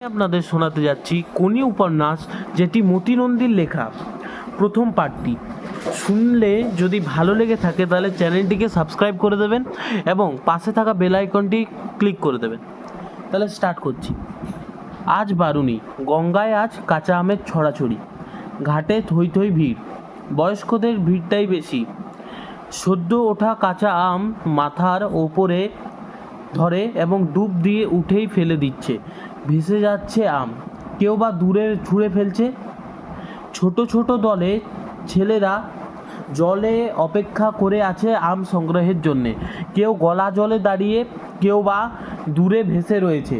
আপনাদের শোনাতে যাচ্ছি কোনি উপন্যাস, যেটি মতি নন্দীর লেখা প্রথম পার্টটি। শুনলে যদি ভালো লেগে থাকে তাহলে চ্যানেলটিকে সাবস্ক্রাইব করে দেবেন এবং পাশে থাকা বেল আইকনটি ক্লিক করে দেবেন। তাহলে স্টার্ট করছি। আজ বারুনি, গঙ্গায় আজ কাঁচা আমের ছড়াছড়ি, ঘাটে থই থই ভিড়, বয়স্কদের ভিড়টাই বেশি। সদ্য ওঠা কাঁচা আম মাথার ওপরে ধরে এবং ডুব দিয়ে উঠেই ফেলে দিচ্ছে, ভেসে যাচ্ছে আম, কেউ বা দূরে ছুঁড়ে ফেলছে। ছোট ছোট দলে ছেলেরা জলে অপেক্ষা করে আছে আম সংগ্রহের জন্যে, কেউ গলা জলে দাঁড়িয়ে, কেউ বা দূরে ভেসে রয়েছে।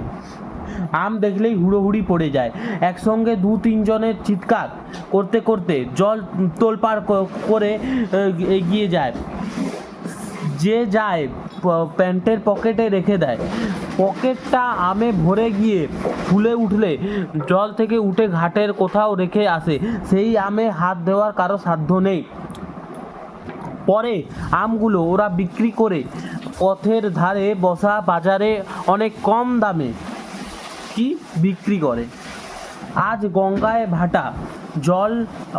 আম দেখলেই হুড়োহুড়ি পড়ে যায়, একসঙ্গে দু তিনজনের চিৎকার করতে করতে জল তোলপাড় করে এগিয়ে যায়। যে যায় প্যান্টের পকেটে রেখে দেয়, পকেটটা আমে ভরে গিয়ে ফুলে উঠলে জল থেকে উঠে ঘাটের কোথাও রেখে আসে। সেই আমে হাত দেওয়ার কারো সাধ্য নেই। পরে আমগুলো ওরা বিক্রি করে পথের ধারে বসা বাজারে অনেক কম দামে বিক্রি করে। আজ গঙ্গায় ভাটা, জল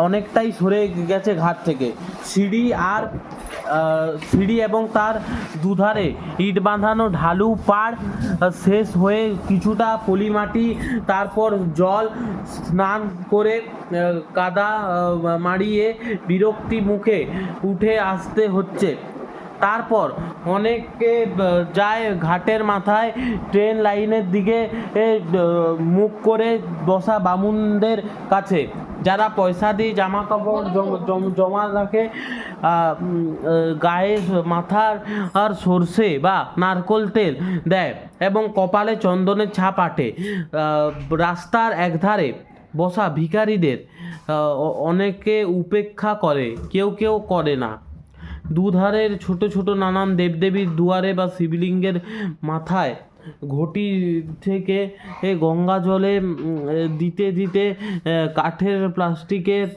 অনেকটাই সরে গেছে ঘাট থেকে। সিঁড়ি এবং তার দুধারে ইট বাঁধানো ঢালু পাড় শেষ হয়ে কিছুটা পলিমাটি, তারপর জল স্নান করে কাদা মাড়িয়ে বিরক্তি মুখে উঠে আসতে হচ্ছে। তারপর অনেকে যায় ঘাটের মাথায় ট্রেন লাইনের দিকে মুখ করে বসা বামুনদের কাছে, যারা পয়সা দিয়ে জামা কাপড় জমা রাখে, গায়ে মাথার আর সর্ষে বা নারকোল তেল দেয় এবং কপালে চন্দনের ছাপ আঁটে। রাস্তার একধারে বসা ভিখারিদের অনেকে উপেক্ষা করে, কেউ কেউ করে না। দুধারের ছোট ছোট নানান দেবদেবীর দুয়ারে বা শিবলিঙ্গের মাথায় ঘটি থেকে গঙ্গা জলে দিতে দিতে কাঠের, প্লাস্টিকের,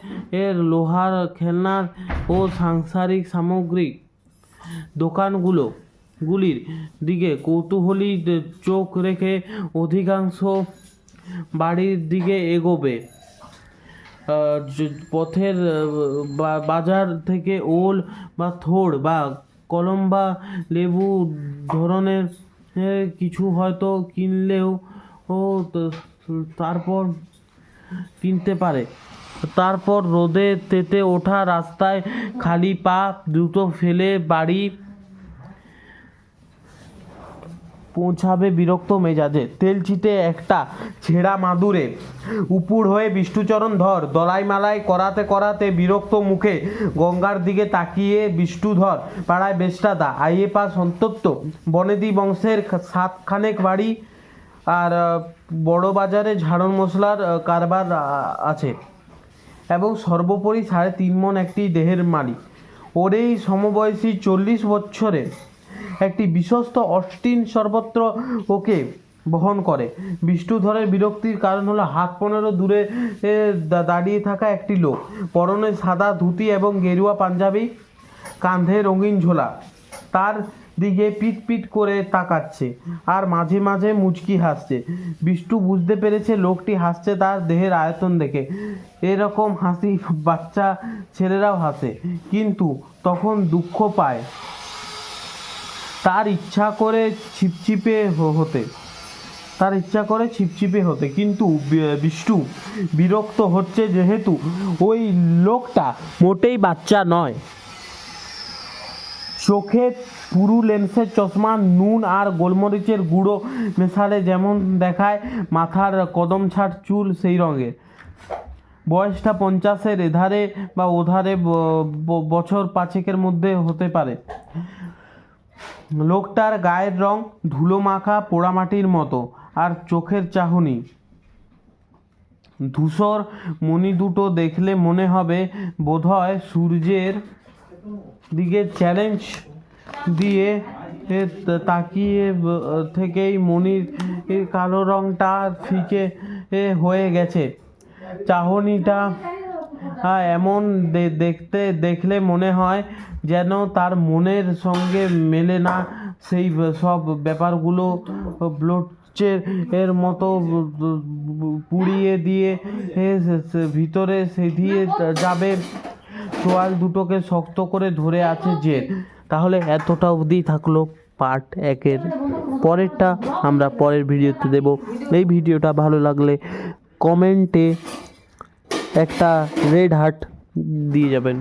লোহার খেলনার ও সাংসারিক সামগ্রিক দোকানগুলির দিকে কৌতূহলী চোখ রেখে অধিকাংশ বাড়ির দিকে এগোবে। পথের বাজার থেকে ওল বা থোড় বা কলম বা লেবু ধরনের কিছু হয়তো কিনলেও তারপর কিনতে পারে। তারপর রোদে তেতে ওঠা রাস্তায় খালি পা জুতো ফেলে বাড়ি পৌঁছাবে বিরক্ত মেজাজে। তেলচিটে একটা ছেঁড়া মাদুরে উপুড় হয়ে বিষ্ণুচরণ ধর দলাই মালাই করাতে করাতে বিরক্ত মুখে গঙ্গার দিকে তাকিয়ে বিষ্ণুধর পাড়ায় বেশটাদা আইএ পাস অন্তত বনেদি বংশের 7খানেক বাড়ি আর বড় বাজারে ঝাড়ন মশলার কারবার আছে এবং সর্বোপরি 3.5 মণ একটি দেহের মালিক। ওর এই সমবয়সী 40 বছরে একটি বিশ্বস্ত অস্টিন সর্বত্র ওকে বহন করে। বিষ্ণুধরের বিরক্তির কারণ হলো 1.5 হাত দূরে দাঁড়িয়ে থাকা একটি লোক, পরনে সাদা ধুতি এবং গেরুয়া পাঞ্জাবি, কাঁধে রঙিন ঝোলা, তার দিকে পিট পিট করে তাকাচ্ছে আর মাঝে মাঝে মুচকি হাসছে। বিষ্ণু বুঝতে পেরেছে লোকটি হাসছে তার দেহের আয়তন দেখে। এরকম হাসি বাচ্চা ছেলেরাও হাসে, কিন্তু তখন দুঃখ পায়। তার ইচ্ছা করে ছিপছিপে হতে, কিন্তু বিষ্ণু বিরক্ত হচ্ছে যেহেতু ওই লোকটা মোটেই বাচ্চা নয়। চোখে পুরু লেন্সের চশমা, নুন আর গোলমরিচের গুঁড়ো মেশালে যেমন দেখায়, মাথার কদম ছাট চুল সেই রঙের। বয়সটা 50-এর এধারে বা ওধারে, বছর 5-এর মধ্যে হতে পারে। লোকটার গায়ের রং ধুলো মাখা পোড়ামাটির মতো, আর চোখের চাহনি ধূসর। মণি দুটো দেখলে মনে হবে বোধহয় সূর্যের দিকে চ্যালেঞ্জ দিয়ে তাকিয়ে থেকেই মণির কালো রংটা ফিকে হয়ে গেছে। চাহনিটা এমন দেখলে মনে হয় যেন তার মনের সঙ্গে মেলে না সেই সব ব্যাপারগুলো ব্লড এর মতো পুড়িয়ে দিয়ে ভিতরে সে দিয়ে যাবে। তোয়াল দুটোকে শক্ত করে ধরে আছে জেদ। তাহলে এতটা অবধি থাকলো পার্ট 1-এর। পরেরটা আমরা পরের ভিডিওতে দেব। এই ভিডিওটা ভালো লাগলে কমেন্টে একটা রেড হার্ট দিয়ে যাবেন।